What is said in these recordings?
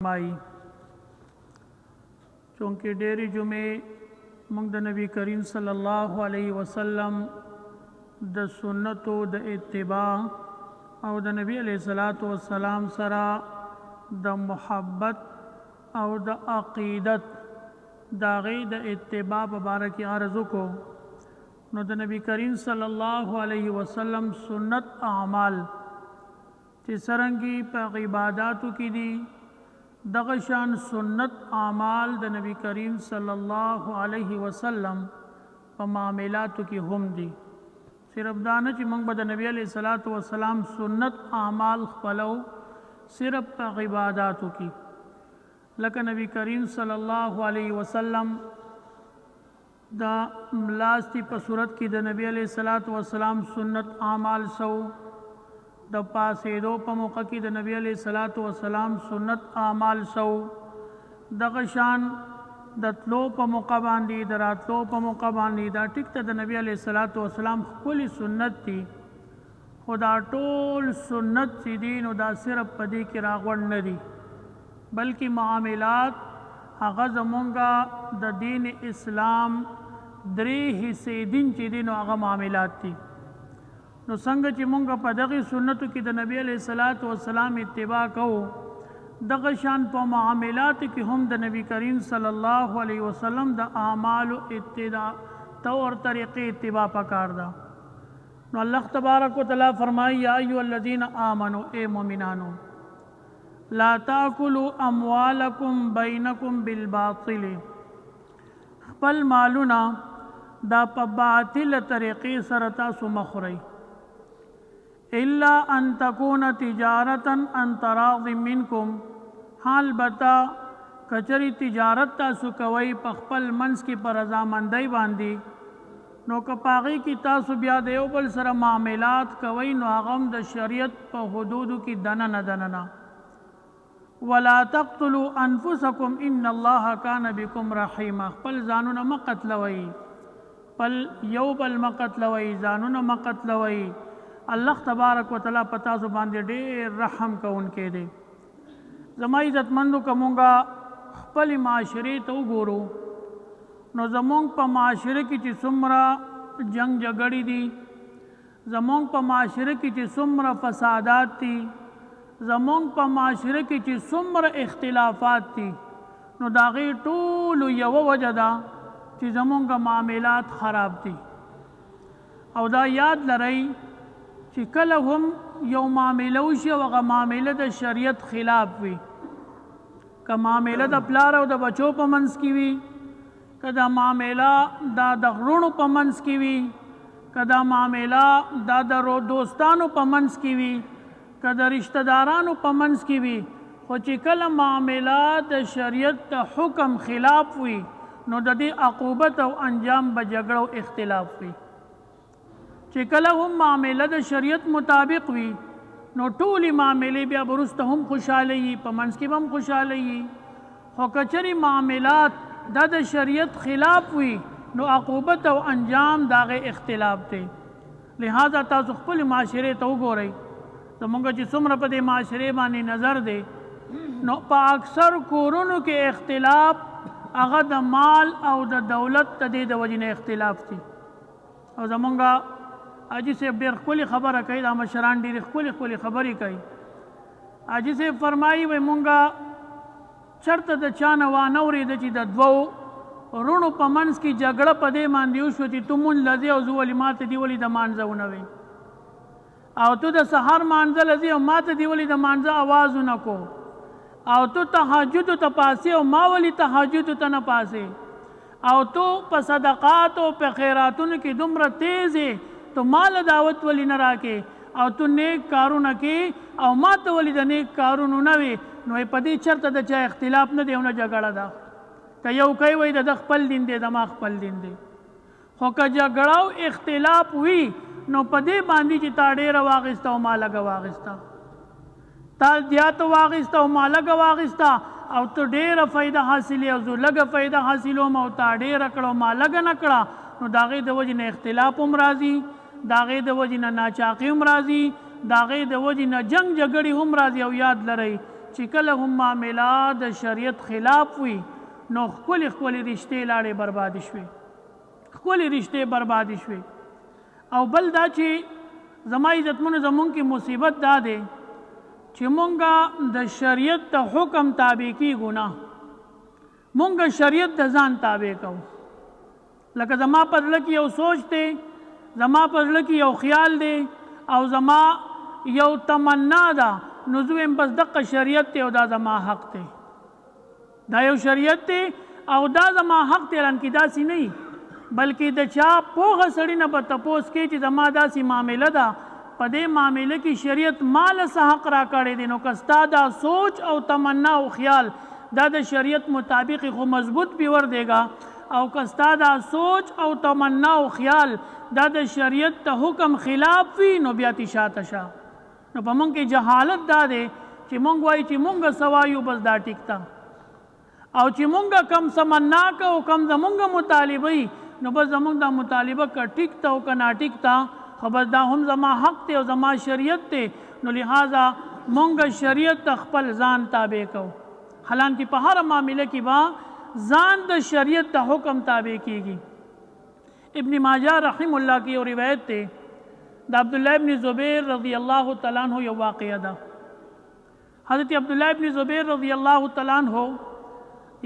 فرمائی چونکہ ډېرې جمعې موږ د نبی کریم صلی الله علیه وسلم د سنتو د اتباع او د نبی علیه الصلاۃ والسلام سره د محبت او د عقیدت د هغې د اتباع په باره کې عرض وکړو. نو د نبی کریم صلی الله علیه وسلم سنت اعمال چې څرنګه په عباداتو کې دي دغه شان سنت اعمال د نبی کریم صلی الله علیه وسلم په معاملاتو کې هم دي. صرف دا نه چې موږ به د نبی علیه الصلاۃ والسلام سنت اعمال خپلو صرف په عباداتو کې، لکه نبی کریم صلی الله علیه وسلم دا لاستی په صورت کې د نبی علیه الصلاۃ والسلام سنت اعمال سو، د پاسېدو په موقع کې د نبی علیه الصلاۃ والسلام سنت اعمال سو، دغه شان د تلو په موقع باندې د راتلو په موقع باندې دا ټیک ته د نبی علیه الصلاۃ والسلام ښکلي سنت دي، خو دا ټول سنت چې دي نو دا صرف په دې کې راغونډ نه دي، بلکې معاملات هغه زمونږه د دین اسلام درې حصې دین چې دي نو هغه معاملات دي. نو څنګه چې مونږ په دغه سنتو کې د نبی علیه الصلاۃ والسلام اتباع کوو، دغه شان په معاملاتو کې هم د نبی کریم صلی الله علیه وسلم د اعمالو ابتداء طور طریقې اتباع پکار ده. نو الله تبارک وتعالی فرمایي یا ایها الذین آمنوا، اے مومنانو لا تاکلوا اموالکم بینکم بالباطل، خپل مالونه دا په باطل طریقې سره تاسو مخورئ، الا ان تکون تجارتا ان تراض منکم، حال بتا کچری تجارت تاسو کوي په خپل منځ کې په رضامندۍ باندې، نو که په هغې کې تاسو بیا د یو بل سره معاملات کوئ نو هغه هم د شریعت په حدودو کې دننه. ولا تقتلوا انفسکم ان الله کان بكم رحیما، خپل ځانونه مه قتلوئ، خپل یو بل مه قتلوئ، ځانونه مه قتلوئ، الله تبارک وتعالی په تاسو باندې ډېر رحم کوونکی دی. زما عزتمندو که مونږه خپلې معاشرې ته وګورو نو زمونږ په معاشره کې چې څومره جنګ جګړې دي، زمونږ په معاشره کې چې څومره فسادات دي، زمونږ په معاشره کې چې څومره اختلافات دي، نو د هغې ټولو یوه وجه ده چې زمونږ معاملات خراب دي. او دا یاد لرئ چې کله هم یو معامله وشي او هغه معامله د شریعت خلاف وي، که معامله د پلار او د بچو په منځ کې وي، که دا معامله دا د غرونو په منځ کې وي، که دا معامله دا د دوستانو په منځ کې وي، که د رشتہ دارانو په منځ کې وي، خو چې کله معامله د شریعت د حکم خلاف وي نو د دې عقوبت او انجام به جګړه او اختلاف وي. چې کله هم معامله د شریعت مطابق وي نو ټولې معاملې بیا وروسته هم خوشحاله وي، په منځ کې به هم خوشحاله وي، خو که چېرې معاملات دا د شریعت خلاف وي نو عقوبت او انجام د هغې اختلاف دی. لہذا تاسو خپلې معاشرې ته وګورئ، زمونږ چې څومره په دې معاشرې باندې نظر دی نو په اکثر کورونو کې اختلاف هغه د مال او د دولت د دې د وجې نه اختلاف دي. او زمونږ حاجي صاحب ډېر ښکلې خبره کوي، دا مشران ډېرې ښکلې خبرې کوي. حاجي صاحب فرمایي وایي مونږه چېرته د چا نه وانه اورېده چې د دوو وروڼو په منځ کې جګړه په دې باندې وشوه چې تو مونځ له ځې او زه ولې ماته دې ولې د مانځه ونه وې، او تو د سهار مانځه له ځې او ماته دې ولې د مانځه اواز ونه کو، او تو تهجدو ته پاسې او ما ولې تهجدو ته نه پاسې، او تو په صدقاتو په خیراتونو کې دومره تیز یې تو مال دعوت ولې نه راکې، او تو نیک کارونه کې او ما ته ولې د نیک کارونو نه وې، نو په دې چېرته د چا اختلاف نه دی او نه جګړه ده. که یو کوي وایي د خپل دین دی، د ما خپل دین دی، خو که جګړه او اختلاف وي نو په دې باندې چې تا ډېره واخیسته او ما لږه واخیسته، تا زیاته واخیسته او ما لږه واخیسته، او ته ډېره فایده حاصلې او زه لږه فایده حاصلوم او تا ډېره کړه او ما لږه نه کړه، نو د هغې د وجې نه اختلاف هم راځي، د هغې د وجې نه ناچاقي هم راځي، د هغې د وجې نه جنګ جګړې هم راځي. او یاد لرئ چې کله هم معاملات د شریعت خلاف وي نو ښکلې ښکلې رشتې لاړې بربادې شوې، ښکلې رشتې بربادې شوې. او بل دا چې زما عزتمنو زمونږ کې مصیبت دا دی چې مونږ د شریعت د حکم تابع کیږو نه، مونږ شریعت د ځان تابع کوو. لکه زما په زړه کې یو سوچ دی، زما په زړه کې یو خیال دی او زما یو تمنا ده، نو زه وایم بس دغه شریعت دی او دا زما حق دی، دا یو شریعت دی او دا زما حق دی. ران کې داسې نه وي، بلکې د چا پوهه سړي نه به تپوس کوي چې زما داسې معامله ده، په دې معامله کې شریعت مال څه حق را کړی دی. نو که ستا دا سوچ او تمنا او خیال دا د شریعت مطابق خو مضبوط پیور دیگا، او که ستا دا سوچ او تمنا او خیال دا د شریعت د حکم خلاف وي نو بیا تی شاته شه. نو په مونږ کې جهالت دا دی چې مونږ وایو چې مونږ سوایو بس دا ټیک ده، او چې مونږ کم سمنا کوو کم زمونږ مطالبه وي نو بس زمونږ دا مطالبه که ټیک ته او که ناټیک ته خو بس دا هم زما حق دی او زما شریعت دی. نو لہذا مونږ شریعت ته خپل ځان تابع کوو، حالانکه په هر معامله کې به ځان د شریعت د حکم تابع کیږي. ابن ماجه رحم الله کی یو روایت دی د عبدالله ابن زبیر رضی الله تعالی عنہ یو واقعه ده. حضرت عبدالله ابن زبیر رضی الله تعالی عنہ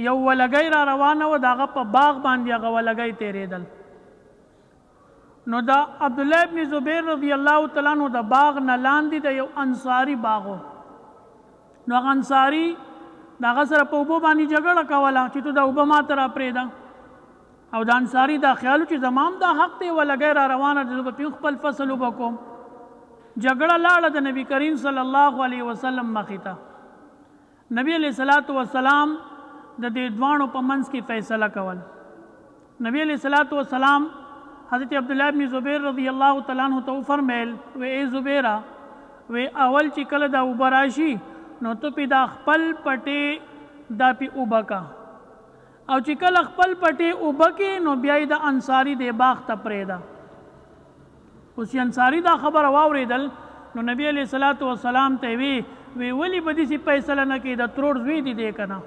یو ولګی را روانه و، داغه په باغ باندې هغه ولګی تیرېدل. نو دا عبدالله ابن زبیر رضی الله تعالی عنہ د باغ نه لاندې د یو انصاری باغ و. نو هغه انصاری د هغه سره په اوبو باندې جګړه کوله چې تو دا اوبه ما ته راپرېږده، او د انصاري دا خیال چې زمام دا حق دی ولګی را روانه ده، زه به پې خپل فصل اوبه کوم. جګړه لاړه د نبي کریم صلی الله علیه وسلم مخې ته. نبی علیه الصلاۃ والسلام د دې دواړو په منځ کې فیصله کول. نبی علیه الصلاۃ والسلام حضرت عبدالله ابن زبیر رضی الله تعالی عنہ ته وفرمیل و ای زبیره و اول چې کله دا اوبه راشي نو ته پې دا خپل پټې دا پې اوبه کا، او چې کله خپل پټې اوبه کې نو بیا یې د انصاري دې باغ ته پرېږده. اوس چې انصاري دا خبره واورېدل نو نبی علیه الصلاۃ والسلام ته وی ولې به داسې فیصله نه کوي، د ترور زوی دی دی که نه.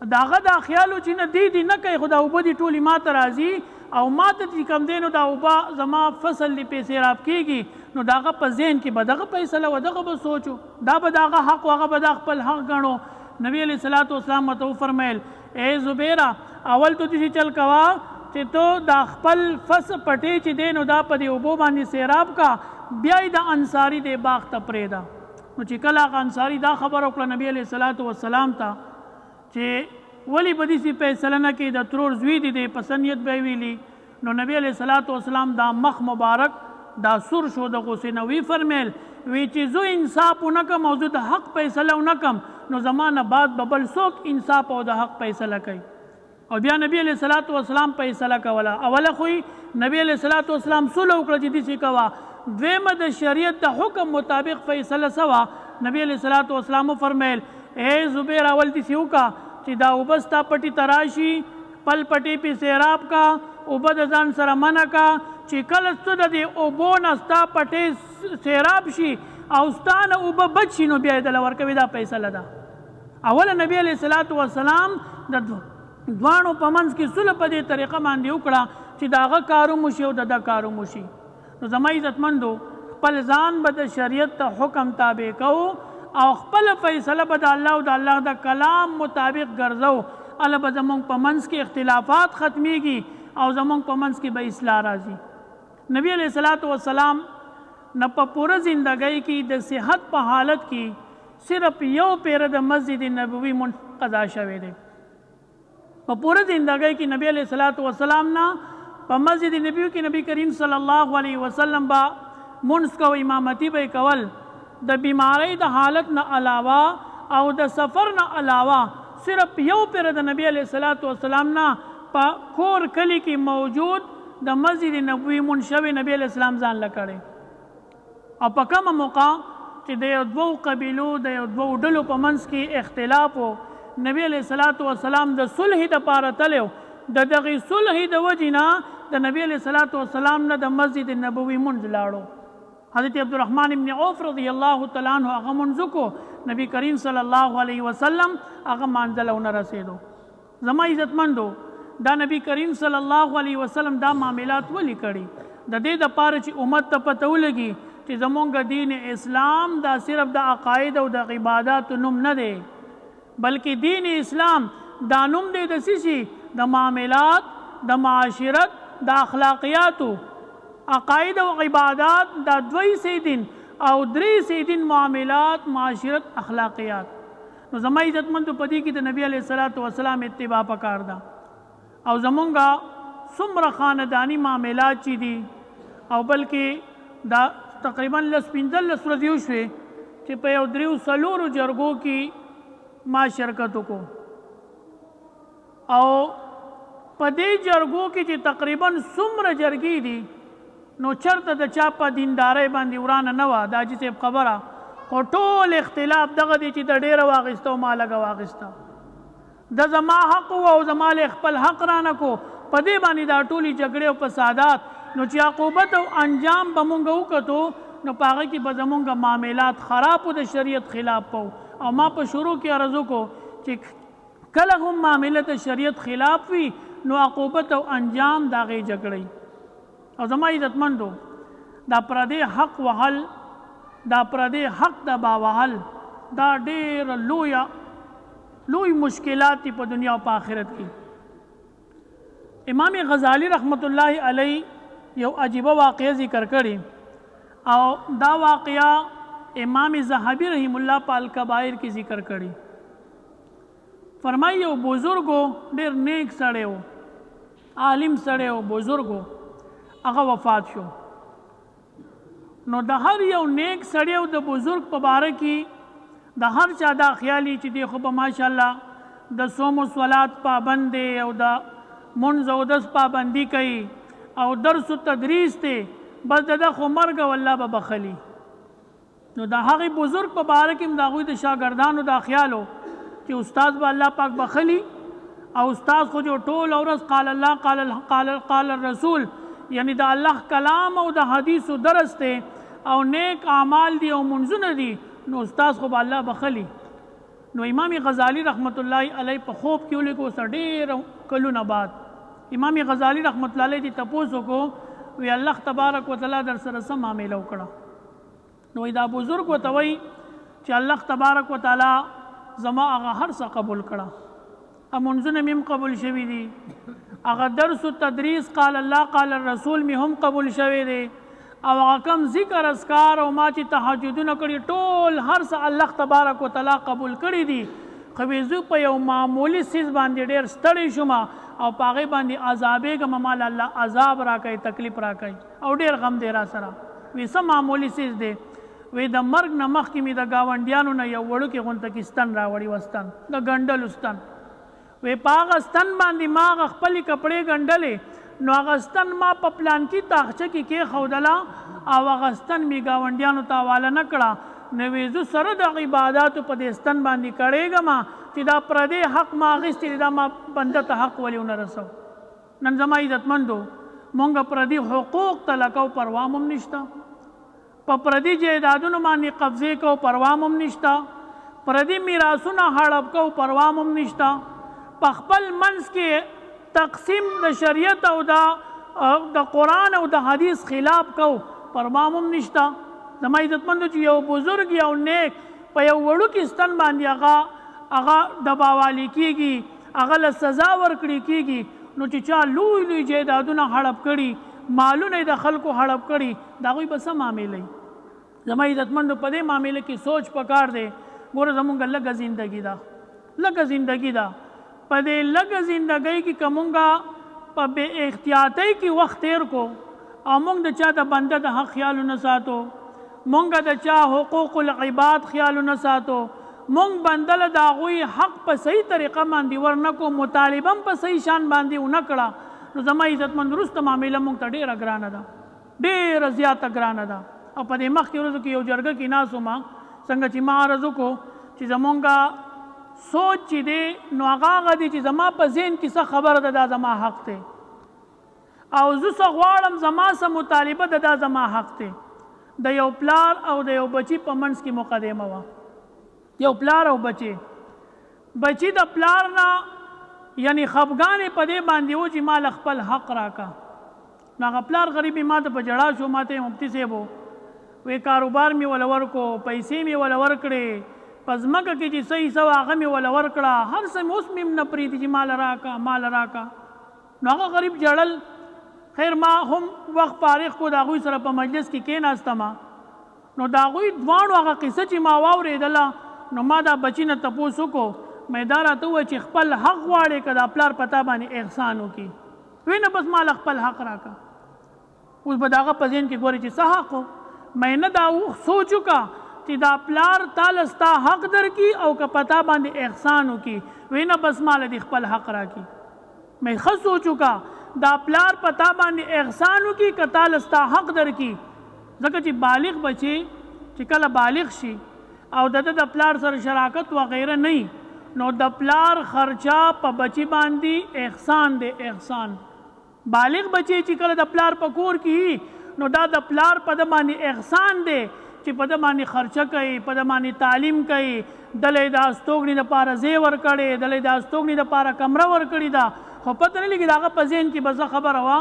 د هغه دا خیال و چې نه دی نه کوي، خو دا اوبه دي ټولې ما ته راځي او ما ته چې کوم دی نو دا اوبه زما فصل دی پې سیراب کېږي، نو د هغه په ذهن کې به دغه فیصله و، دغه به سوچو، دا به د هغه حق و، هغه به دا خپل حق ګڼو. نبی علیہ الصلوۃ والسلام ته وفرمیل اے زبیره اول تو دې چل کوا چې تو دا خپل فص پټې چې دی نو دا په دې اوبو باندې سیراب کا، بیا یې د انصاري دې باغ ته پرېږده. نو چې کله هغه انصاري دا خبره وکړه نبی علیہ الصلوۃ والسلام ته چې ولې به داسې فیصله نه کوي، د ترور زوی دی دی په سنیت به یې ویلي. نو نبی علیہ الصلوۃ والسلام دا مخ مبارک دا سور شو د غصې نه، وی فرمیل وی چې زه انصاف ونه کم او زه د حق فیصله ونه کم نو زمانه بعد به بل څوک انصاف او د حق فیصله کوي. او بیا نبی علیہ الصلوۃ والسلام فیصله کوله. اوله خو نبی علیہ الصلوۃ والسلام صلح وکړه چې داسې کوه، دویمه د شریعت د حکم مطابق فیصله سوه. نبی علیہ الصلوۃ والسلام فرمیل اے زبیر اول داسې وکړه چې دا اوبه ستا پټي ته راشي، پل پټي پې سیراب کا، اوبه د ځان سره منع کا، چې کله څه د دې اوبو نه ستا پټې سیراب شي او ستا نه اوبه بچ شي نو بیا یې دله ورکوي. دا فیصله ده. اوله نبی علیہ الصلوۃ والسلام د دواړو په منځ کې صلح په دې طریقه باندې وکړه چې د هغه کار وشي او د ده کار وشي. نو زما عزتمندو خپل ځان به د شریعت ته حکم تابع کوو او خپل فیصله به د الله او د الله د کلام مطابق ګرځو. الله به زمونږ په منځ کې اختلافات ختمیږي او زمونږ په منځ کې به اصلاح راځي. نبی علیہ الصلوۃ والسلام نه په پوره زندګۍ کې د صحت په حالت کې صرف یو پیره د مسجد نبوي مونځ قضا شوی دی. په پوره زندګۍ کې نبی علیہ الصلوۃ والسلام نه په مسجد نبوي کې نبی کریم صلی الله علیه وسلم با مونځ کو، امامتي به کول. د بیماری د حالت نه علاوه او د سفر نه علاوه صرف یو پیره د نبی علیہ الصلوۃ والسلام نه په کور کلی کې موجود د مسجد نبوي مونځ شوی نبی علیہ السلام ځان له کړی. او په کومه موقع چې د یو دوو قبیلو د یو دوو ډلو په منځ کې اختلاف و، نبی علیہ الصلوۃ والسلام د صلح دپاره تللی و، د دغې صلح د وجې نه د نبی علیہ الصلوۃ والسلام نه د مسجد نبوي مونځ لاړو. حضرت عبدالرحمن ابن عوف رضی اللہ تعالیٰ عنہ هغه منځ کو نبی کریم صلی الله علیه وسلم هغه مانځله ونه رسېدو. زما عزتمندو دا نبی کریم صلی الله علیه وسلم دا معاملات ولی کړي د دې دپاره چې امت ته پته ولګي چې زمونږ دین اسلام دا صرف د عقاید او د عباداتو نوم نه دی، بلکې دین اسلام دا نوم دی د څه شي؟ د معاملات، د معاشرت، د اخلاقیاتو. عقاید او عبادات دا دوی سیدین او درې سیدین معاملات، معاشرت، اخلاقیات. نو زما عزتمندو په دې کې د نبی علیه الصلاۃ والسلام اتباع پکار ده. او زمونږ څومره خانداني معاملات چې دي او بلکې دا تقریبا 15 ورځې وشوې چې په یو 3-4 جرګو کې ما شرکت وکړو او په دې جرګو کې چې تقریبا څومره جرګې دي نو چرته د چا په دیندارۍ باندې ورانه نه وه. د حاجي صاحب خبره خو ټول اختلاف دغه دی چې د ډېره واخیسته او ما لږه واخیسته، د زما حق و او زما له خپل حق رانه کو. په دې باندې دا ټولې جګړې او فسادات نو چې عقوبت او انجام به مونږ وکتو نو په هغه کې به زمونږ معاملات خراب و، د شریعت خلاف و. او ما په شروع کې عرض وکړو چې کله هم معامله د شریعت خلاف وي نو عقوبت او انجام د هغې جګړې. او زما عزتمندو دا پردی حق وهل، دا پردی حق د با وهل دا ډېر لوی مشکلات دي په دنیا او په آخرت کې. امام غزالی رحمت الله علیه یو عجیبه واقعه ذکر کړي او دا واقعه امام ذهبی رحم الله په الکبائر کې ذکر کړي. فرمایي یو بزرګو ډېر نیک سړی و، عالم سړی و، بزرګو هغه وفات شو. نو د هر یو نیک سړی او د بزرګ په باره کې د هر چا دا خیالي چې دی خو به ماشاءالله د صوم و صلات پابند دی او د منځ او دس پابندي کوي او درس و تدریس دی، بس د ده خو مرګ او الله به بخلي. نو د هغې بزرګ په باره کې هم د هغوی د شاګردانو دا خیال و چې استاد به الله پاک بخلي او استاد خو جو ټول ورځ قال الله قال الرسول یعنی د الله کلام او د حدیثو درس دی او نیک اعمال دی او منځونه دي نو استاد خو به الله بخلي. نو امام غزالی رحمت الله علیه په خوب کې ولیکو څه ډېر کلونه بعد امام غزالی رحمت الله علیه دې تپوس وکړو وی الله تبارک وتعالی در سره څه معامله وکړه؟ نو دا بزرګ ورته وایي چې الله تبارک وتعالی زما هغه هر څه قبول کړه، منځونه مې هم قبول شوي دي، هغه درس و تدریس قال الله قال الرسول می هم قبول شوی دی، او هغه کم ذکر اذکار او ما چې تهجدونه کړي ټول هر څه الله تبارک وتعالی قبول کړي دي. خو زه په یو معمولي څیز باندې ډېر ستړی شوم او په هغې باندې عذابېږم، مال الله عذاب راکوي، تکلیف راکوي او ډېر غم دی را سره. وی څه معمولي څیز دی؟ وی د مرګ نه مخکې مې د ګاونډیانو نه یو وړوکې غونته کې ستن راوړي و، ستن د ګنډلو ستن. وی په هغه ستن باندې ما هغه خپلې کپړې ګنډلې نو هغه ستن ما په پلانکي تاخچه کې کېښودله او هغه ستن مې ګاونډیانو ته حواله نه کړه. نو وی زه سره د عباداتو په دې ستن باندې کړېږم چې دا پردی حق ما اخیستی دی، دا ما بنده ته حق ولې ونه رسو. نن زما عزتمندو مونږ پردي حقوق تلکو پروام هم نشته، په پردي جایدادونو باندې قبضې کو پروام هم نشته، پردي میراثونه هړپ کو پروام هم نشته، په خپل منځ کې تقسیم د شریعت او د قرآن او د حدیث خلاف کو پروام هم نشته. زما عزتمندو چې یو بزرګ یو نیک په یو وړوکي ستن باندې هغه دباوالي کېږي، هغه له سزا ورکړې کېږي، نو چې چا لوی لوی جایدادونه هړپ کړي، مالونه د خلکو هړپ کړي، د هغوی به څه معامله وي؟ زما عزتمندو په دې معامله کې سوچ پکار دی. ګوره زمونږ لږه زندګي ده، لږه زندګي ده، په دې لږه زندګۍ کې که مونږ په بې احتیاطۍ کې وخت تیر کو او مونږ د چا د بنده د حق خیال نه ساتو، مونږ د چا حقوق العباد خیال نه ساتو، مونږ بنده له د هغوی حق په صحیح طریقه باندې ورنکو، مطالبه هم په صحیح شان باندې ونه کړه، نو زما عزتمند وروسته معامله مونږ ته ډېره ګرانه ده، ډېره زیاته ګرانه ده. او په دې مخکې ورځو کې یو جرګه کې ناست وم، څنګه چې ما عرض وکړو چې زمونږ سوچ چې دی نو هغه دی چې زما په ذهن کې څه خبره ده دا زما حق دی او زه څه غواړم زما څه مطالبه ده دا زما حق دی. د یو پلار او د یو بچی په منځ کې مقدمه وه. یو پلار او بچی د پلار نه یعنی خفګانې په دې باندې و چې مال خپل حق راکا. نو هغه پلار غریبي ما ته په جړا شو، ما ته مفتي صاحب وی کاروبار مې وله ورکو، پیسې مې وله ورکړې، په ځمکه کې چې صحیح سوه هغه مې وله ورکړه، هر څه مې اوس مې نه پرېږدي چې مال راکا. نو هغه غریب جړل. خیر ما هم وخت فارغ کو د هغوی سره په مجلس کې کېناستمه. نو د هغوی دواړو هغه قصه چې ما واورېدله نو ما دا بچي نه تپوس وکړو، مې دا راته وویل چې خپل حق غواړې که دا پلار په تا باندې احسان وکړي، وی نه بس مال خپل حق راکا. اوس به د هغه په ذهن کې ګورې چې څه حق و. مې نه دا سوچ وکړه چې دا پلار تاله ستا حق درکړي او که په تا باندې احسان وکړي، وی نه بس مال دې خپل حق راکړي. مې ښه سوچ وکړه دا پلار په تا باندې احسان وکړي که تاله ستا حق درکړي. ځکه چې بالغ بچی چې کله بالغ شي او د د پلار سره شراکت وغیره نه، نو د پلار خرچه په بچی باندې احسان دی. احسان بالغ بچی چې کله د پلار په کور کې نو دا د پلار په د باندې احسان دی چې په د باندې خرچه کوي، په د باندې تعلیم کوي، دله د استوګنې دپاره ځای ورکړی، دله د استوګنې دپاره کمره ورکړې ده، خو پته نه لګي د هغه په ذهن کې به زه خبره وه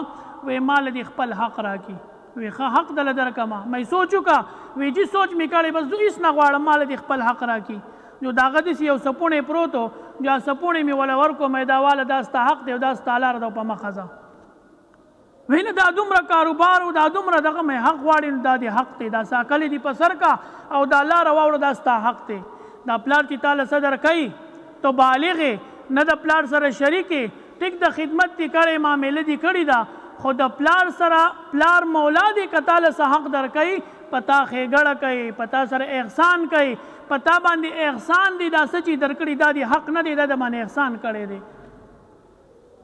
وی مال دې خپل حق راکړي. وی ښه حق دله درکمه. مې سوچ وکړه وی جي سوچ مې کړی بس زه هېڅ نه غواړم مال دې خپل حق راکړي. نو د هغه داسې یو سپوڼی پروت و، بیا سپوڼی مې وله ورکړو، مې دا واله دا ستا حق دی او دا ستا لاره ده په مخه ځه. وی نه دا دومره کاروبار او دا دومره دغه مې حق غواړي نو دا دې حق دی، دا ساکلې دې په سر کا او دا لاره واوړه دا ستا حق دی. دا پلار چې تاله څه درکوي تو بالغ نه د پلار سره شریک ټیک د خدمت دې کړی، معامله دې کړې ده، خو د پلار سره پلار مولا دې که تاله څه حق درکوي په تا ښېګړه کوي، په تا سره احسان کوي، په تا باندې احسان دی، دا څه چې درکړي دا دې حق نه دی، دا د باندې احسان کړی دی.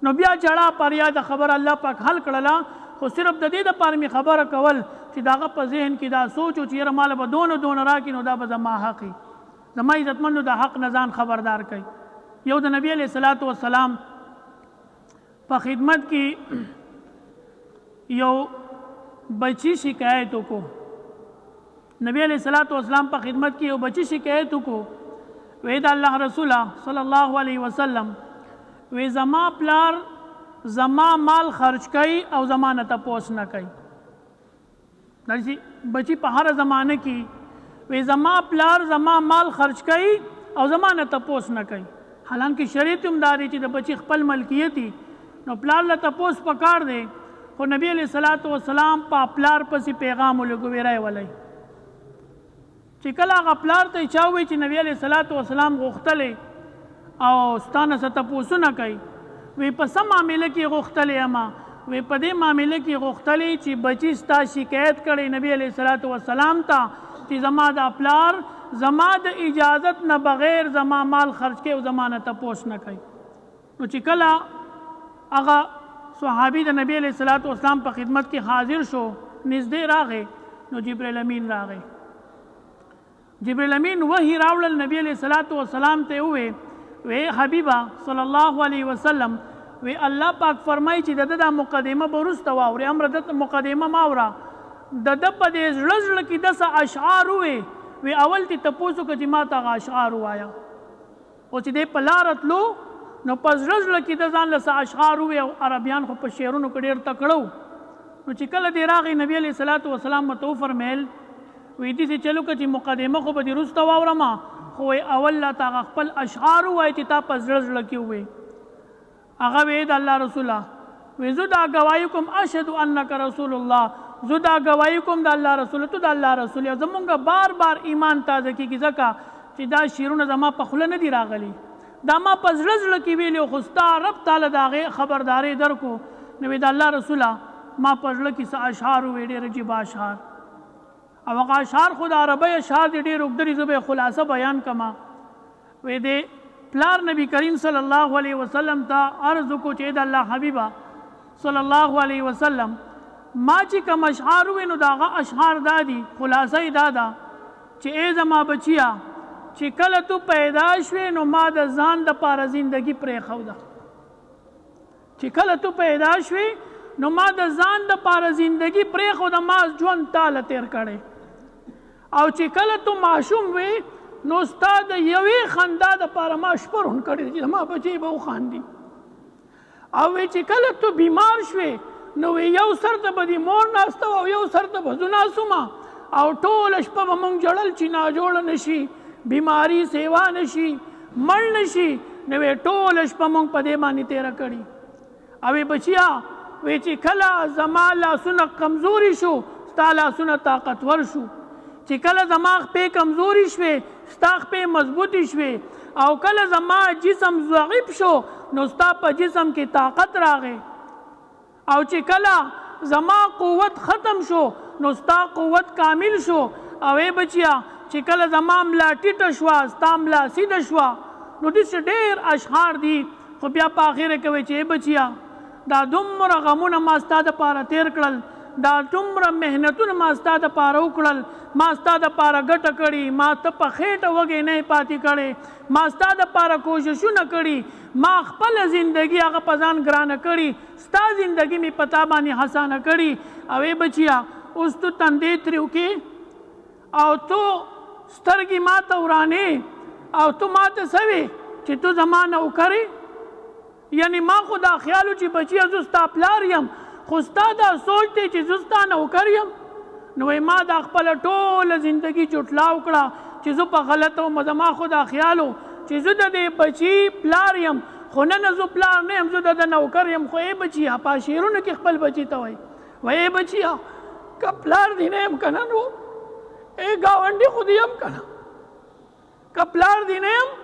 نو بیا جړه فریاد خبره الله پاک حل کړله، خو صرف د دې دپاره مې خبره کول چې د هغه په ذهن کې دا سوچ و چې یاره ماله به دونه راکړي نو دا به زما حق وي. زما عزتمندو د حق نه ځان خبردار کوي. یو د نبي علیه الصلاۃ والسلام په خدمت کې یو بچی شکایت وکړو. نبی علیہ الصلوۃ والسلام په خدمت کې یو بچی شکایت وکړو، وی د الله رسوله صلی الله علیه وسلم وی زما پلار زما مال خرج کوي او زما نه تپوس نه کوي. داسې بچی په هر زمانه کې وی زما پلار زما مال خرج کوي او زما نه تپوس نه کوي. حالانکه شریعت هم دا دی چې د بچی خپل ملکیت وي نو پلار له تپوس پکار دی، خو نبی علیہ الصلوۃ والسلام په پلار پسې پیغام ولګو ویرای ولای چې کله هغه پلار ته چا ووایي چې نبی علیہ الصلوۃ والسلام غوښتلی او ستا نه څه تپوسونه کوي، وی په څه معامله کې غوښتلی یمه، وی په دې معامله کې غوښتلی چې بچي ستا شکایت کړی نبی علیہ الصلوۃ والسلام ته چې زما دا پلار زما د اجازت نه بغیر زما مال خرج کوي او زما نه تپوس نه کوي. نو چې کله هغه صحابي د نبی علیہ الصلوۃ والسلام په خدمت کې حاضر شو، نږدې راغی، نو جبرائیل امین راغی. جبرائیل امین وحی راوړل نبی علیہ الصلوۃ والسلام ته وی حبیبه صلی الله علیه وسلم وی الله پاک فرمایي چې د دا مقدمه به وروسته واورې، امر د مقدمه ما اوره، د ده په دې زړه زړه کې داسې اشعار ووې، وی اول دې تپوس وکړه چې ما ته هغه اشعار ووایه، او چې دی په لاره تلو نو په زړه زړه کې د ځان له څه اشعار ووې، او عربیان خو په شعرونو کې ډېر تکړه وو. نو چې کله دې راغی نبي علیه الصلوۃ والسلام ورته وفرمیل وی داسې چلو که چې مقدمه خو به دې وروسته واورم، خو اول لا تا خپل اشعار ووایه چې تا په زړه زړه کې ووې. هغه وی د الله رسوله وی زه دا ګواهي کوم اشهد انک رسول الله، زه دا ګواهي کوم د الله رسول ته د الله رسول یې. زمونږ بار بار ایمان تازه کېږي ځکه چې دا شعرونه زما په خوله نه دي راغلي، دا ما په زړه زړه کې ویلي، خو ستا رب تعالی د هغې خبرداری درکو. نو وی د الله رسوله ما په زړه کې څه اشعار وویې، ډېر عجیب اشعار، او هغه اشعار خو د عربۍ اشعار دي ډېر اوږده دي، زه به یې خلاصه بیان کړمه. وی د پلار نبی کریم صلی الله علیه وسلم ته عرض وکړو چې د الله حبیبه صلی الله علیه وسلم ما چې کوم اشعار وویې نو د هغه اشعار دا دي، خلاصه یې دا ده چې ای زما بچیه چې کله تو پیدا شوې نو ما د ځان دپاره زندګي پرېښوده، چې کله تو پیدا شوې نو ما د ځان دپاره زندګي پرېښوده، ما ژوند تا له تېر کړی. او چې کله ته ماشوم وې نو ستا د یوې خندا دپاره ما شپه روڼ کړی چې زما بچی به وخاندي او چې کله ته بیمار شوې نو یو سر ته به د مور ناسته او یو سر ته به زه ناستومه او ټوله شپه به موږ ژړل چې ناجوړه نه شي بیماري سیوا نه شي مړ نه شي نو ټوله شپه موږ په دې باندې تېره کړي او بچیا وی چې کله زما لاسونه کمزوري شو ستا لاسونه طاقتور شو چې کله زما خپې کمزوري شوې ستا خپې مضبوطې شوې او کله زما جسم ضعیف شو نو ستا په جسم کې طاقت راغی او چې کله زما قوت ختم شو نو ستا قوت کامل شو او بچیا چې کله زما ملا ټیټه شوه ستا ملا سیده شوه نو داسې ډېر اشعار دي خو بیا په اخره کې وایي چې بچیا دا دومره غمونه ما ستا دپاره تېر کړل دا دومره محنتونه ما ستا دپاره وکړل ما ستا دپاره ګټه کړي ما ته په خېټه وږې نه پاتې کړې ما ستا دپاره کوششونه کړي ما خپله زندګي هغه په ځان ګرانه کړي ستا زندګي مې په تا باندې حسانه کړي او بچیا اوس تو تندې ترې وکې او تو سترګې ما ته ورانې او تو ما ته څه وې چې تو زما نوکر یعنی ما خو دا خیالو چې بچیا زه ستا پلار یم خو ستا دا سوچ دی چې زه ستا نوکر یم نو ما دا خپله ټوله زندګي چوټلا وکړه چې زه په غلطه وم زما خو دا خیالو چې زه د دې بچي پلار یم خو نه زه پلار نه یم زه د نوکر یم خو بچیا په شعرونو کې خپل بچي ته وایي بچیا که پلار دی نه یم که نه نو ګاونډي خو دې یم که نه که پلار دی نه یم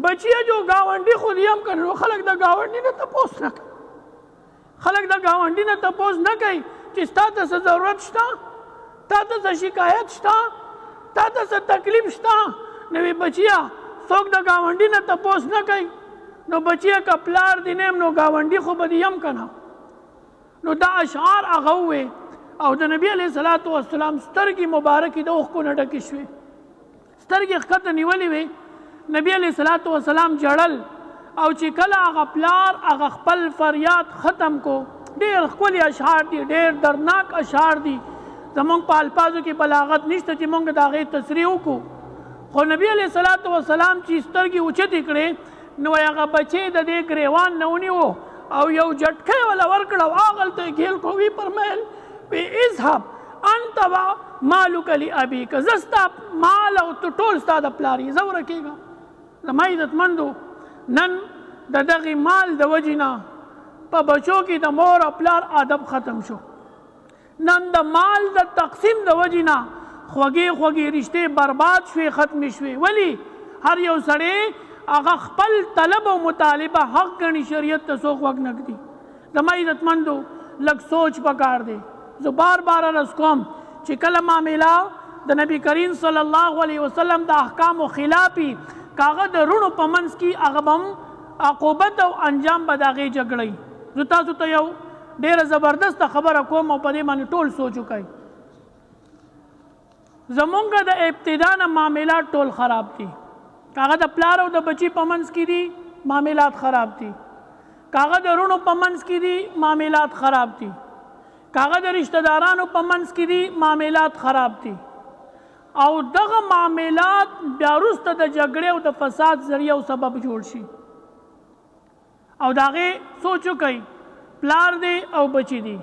بچیا جو ګاونډي خو دې یم که نه نو خلک د ګاونډي نه تپوس نه کوي خلک د ګاونډي نه تپوس نه کوي چې ستا ته څه ضرورت شته تا ته څه شکایت شته تا ته څه تکلیف شته نو بچیا څوک د ګاونډي نه تپوس نه کوي نو بچیا که پلار دی نه یم نو ګاونډي خو به دې یم که نه نو دا اشعار هغه ووې او د نبي علیه صلات وسلام سترګې مبارکې د اوښکو نه ډکې شوې سترګې ښکته نیولې وې نبي علیه صلات وسلام ژړل او چې کله هغه پلار هغه خپل فریاد ختم کو ډېر ښکلي اشعار دي ډېر دردناک اشعار دي زمونږ په الفاظو کې بلاغت نشته چې مونږ د هغې تصریح وکړو خو نبي علیه صلات وسلام چې سترګې اوچتې کړې نو هغه بچی د دې ګریوان نه ونیو او یو جټکی وله ورکړه او هغلته یې ګیل کړو وی فرمیل وی اذهب انت و مالک لابیک زه ستا مال او ته ټول ستا د پلار یې زه ورکېږه زما عزتمندو نن د دغې مال د وجې نه په بچو کې د مور او پلار ادب ختم شو نن د مال د تقسیم د وجې نه خوږې خوږې رشتې برباد شوې ختمې شوې ولې هر یو سړی هغه خپل طلب او مطالبه حق ګڼي شریعت ته څوک غوږ نه ږدي زما عزتمندو لږ سوچ پکار دی زه بار عرض کوم چې کله معامله د نبی کریم صلی الله علیه وسلم د احکامو خلافي کاغه د رونو په منځ کې هغه به هم عقوبت او انجام به د هغې جګړی زه تاسو ته یو ډېره زبردسته خبره کوم او په دې باندې ټول سوچ وکئ زمونږ د ابتدا نه معاملات ټول خراب دي کاغه د پلار او د بچي په منځ کې دي معاملات خراب دي کاغه د رونو په منځ کې دي معاملات خراب دي کاغه د رشتہ دارانو په منځ کې دي معاملات خراب دي او دغه معاملات بیا وروسته د جګړې او د فساد ذریعه او سبب جوړ شي او د هغې سوچ وکئ پلار دی او بچی دی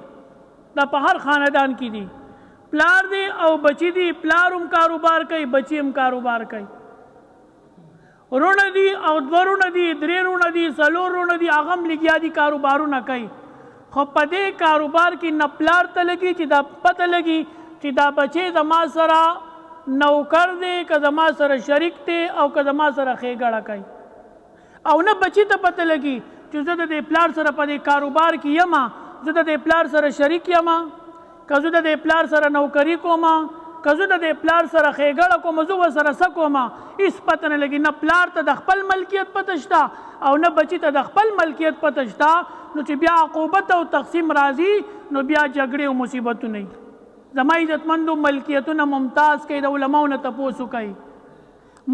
دا په هر خاندان کې دي پلار دی او بچی دی پلار هم کاروبار کوي بچی هم کاروبار کوي رونه دي او دوه رونه دي درې رونه دي څلور رونه دي هغه هم لګیا دي کاروبارونه کوي خو په دې کاروبار کې نه پلار ته لګي چې دا پته لګي چې دا بچی زما سره نوکر دی که زما سره شریک دی او که زما سره ښېګړه کوي او نه بچی ته پته لګي چې زه د دې پلار سره په دې کاروبار کې یم زه د دې پلار سره شریک یم که زه د دې پلار سره نوکري کوم که زه د دې پلار سره ښېګړه کوم زه ورسره څه کوم هېڅ پته نه لګي نه پلار ته د خپل ملکیت پته شته او نه بچي ته د خپل ملکیت پته شته نو چې بیا عقوبت او تقسیم راځي نو بیا جګړې او مصیبتونه وي زما عزتمندو ملکیتونه ممتاز کوي د علماو نه تپوس وکئ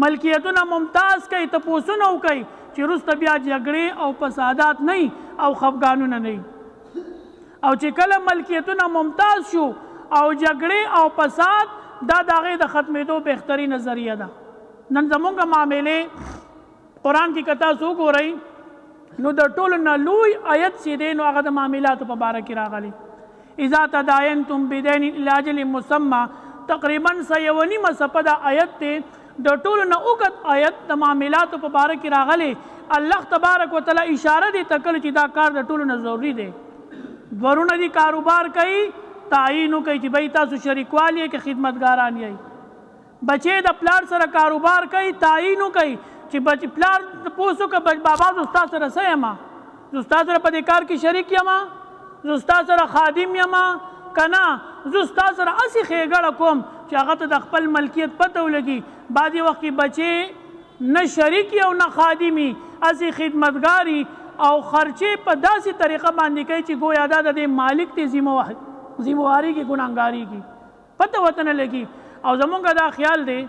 ملکیتونه ممتاز کوي تپوسونه وکئ چې وروسته بیا جګړې او فسادات نه او خفګانونه نه او چې کله ملکیتونه ممتاز شو او جګړې او فساد دا د هغې د ختمېدو بهترینه ذریعه ده. نن زمونږ معاملې قرآن کې که تاسو وګورئ نو د ټولو نه لوی آیت چې دی نو هغه د معاملاتو په باره کې راغلی. اذا تداینتم بدین الی اجل مسمى تقریبا یوه نیمه څپه دا آیت دی د ټولو نه اوږد آیت د معاملاتو په باره کې راغلی. الله تبارک وتعالی اشاره دی ته کله چې دا کار د ټولو نه ضروري دی. ورونه دي کاروبار کوي تعین کوي چې بھئی تاسو شریکوال یې که خدمتګاران یې. بچې د پلار سره کاروبار کوي تعین کوي چې پلار پوسو که بابا زه ستا سره څه یمه، زه ستا سره په دې کار کې شریک یمه، زه ستا سره خادم یمه که نه، زه ستا سره هسې ښېګړه کوم چې هغه ته د خپل ملکیت پته ولګي. بعضې وخت کې بچې نه شریک او نه خادمي، هسې خدمتګاري او خرچې په داسې طریقه باندې کوي چې ګویا دا د دې مالک ته ذمواري کې ګناهګاري کې پته ورته نه لګي. او زمونږ دا خیال دی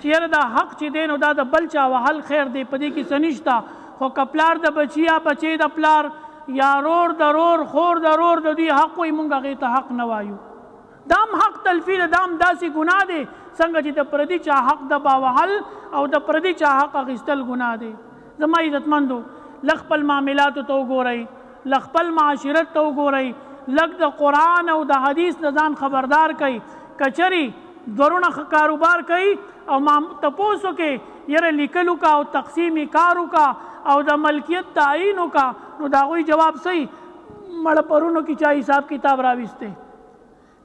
چې یاره دا حق چې دی نو دا د بل چا وهل خیر دی، په دې کې څه نشته. خو که پلار د بچي یا بچې د پلار یا رور د رور خور د رور د دوی حق وي مونږ هغې ته حق نه وایو. دا هم حق تلفي ده، دا هم داسې ګناه دی څنګه چې د پردي چا حق د باوهل او د پردي چا حق اخیستل ګناه دی. زما عزتمندو لږ خپل معاملاتو ته وګورئ، لږ خپل معاشرت ته وګورئ، لږ د قرآن او د حدیث نه ځان خبردار کوئ. که چرې دورونه کاروبار کوي او تپوس وکړې یاره لیکلو کا او تقسیمي کار وکړه او د ملکیت تعین وکړه نو د هغوی جواب صحیح مړه پرونو کې چا حساب کتاب راویستی.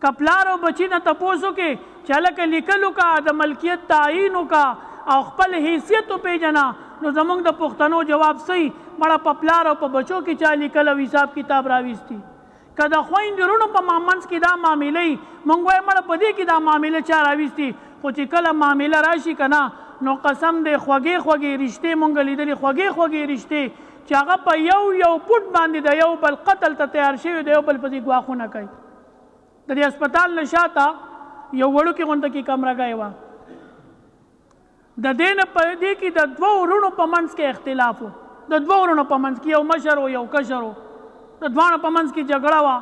که پلار او بچي نه تپوس وکړې چې هلکه لیکلو کا د ملکیت تعین وکړه او خپل حیثیت وپېژنه نو زمونږ د پښتنو جواب صحیح مړه په پلار او په بچو کې چا لیکل او حساب کتاب راویستی. که د خویندو وروڼو په منځ کې دا معاملې مونږ وایو مړه په دې کې دا معامله چا راویستي، خو چې کله معامله راشي که نه نو قسم دی خوږې خوږې رشتې مونږ لیدلي، خوږې خوږې رشتې چې هغه په یو پوټ باندې د یو بل قتل ته تیار شوي د یو بل پسې ګواښونه کوي. د دې هسپتال نه شاته یو وړوکې غونډه کې کمرګۍ وه، د دې نه په دې کې د دوو وروڼو په منځ کې اختلاف و، د دوو وروڼو په منځ کې یو مشر و یو کشر و، د دواړو په منځ کې جګړه وه،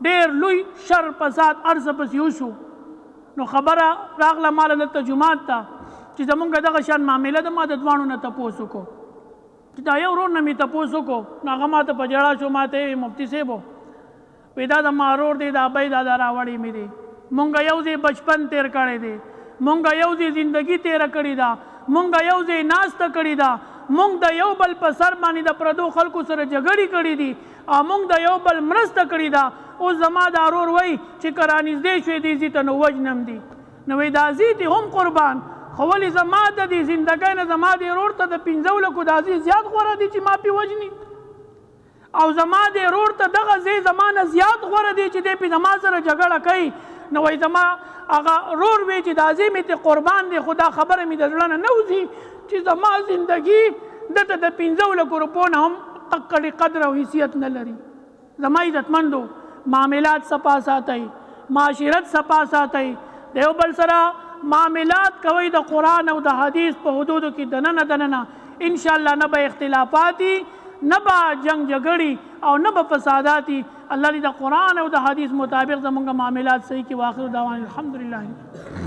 ډېر لوی شر فساد هر څه پسې وشو. نو خبره راغله ماله دلته جومات ته چې زمونږ دغه شان معامله ده. ما د دواړو نه تپوس وکړو چې دا یو ورور نه مې تپوس وکړو نو هغه ما ته په ژړا شو، ما ته یې مفتي صاحب وایي دا د ما ورور دی، دا ابۍ دا راوړی مې دی، مونږ یو ځای بچپن تیر کړی دی، مونږ یو ځای زندګي تیره کړې ده، مونږ یو ځای ناسته کړې ده، مونږ د یو بل په سر باندې د پردو خلکو سره جګړې کړې دي او مونږ د یو بل مرسته کړې ده. اوس زما دا ورور وایي چې که رانږدې شوې دې ځي ته نو وژنم دي، نو وایي دا ځي دې هم قربان، خو ولې زما د دې زندګۍ نه زما دې ورور ته د 15 لکو دا ځي زیات غوره دي چې ما پې وژني، او زما دې ورور ته دغه ځای زما نه زیات غوره دی چې دی پې زما سره جګړه کوي. نو وایي زما هغه ورور وی چې دا ځای مې ته قربان دی، خو دا خبره مې د زړه نه نه وځي چې زما زندګي دته د 15 لکو روپو نه هم اقلي قدر او حیثیت نه لري. زما عزتمندو معاملات صفا ساتئ، معاشرت صفا ساتئ، د یو بل سره معاملات کوئ د قرآن او د حدیث په حدودو کې دننه انشاءالله نه به اختلافاتي، نه به جنگ جګړې او نه به فساداتي. الله دې د قرآن او د حدیث مطابق زمونږ معاملات صحیح کړي. واخر دعوانا الحمدلله.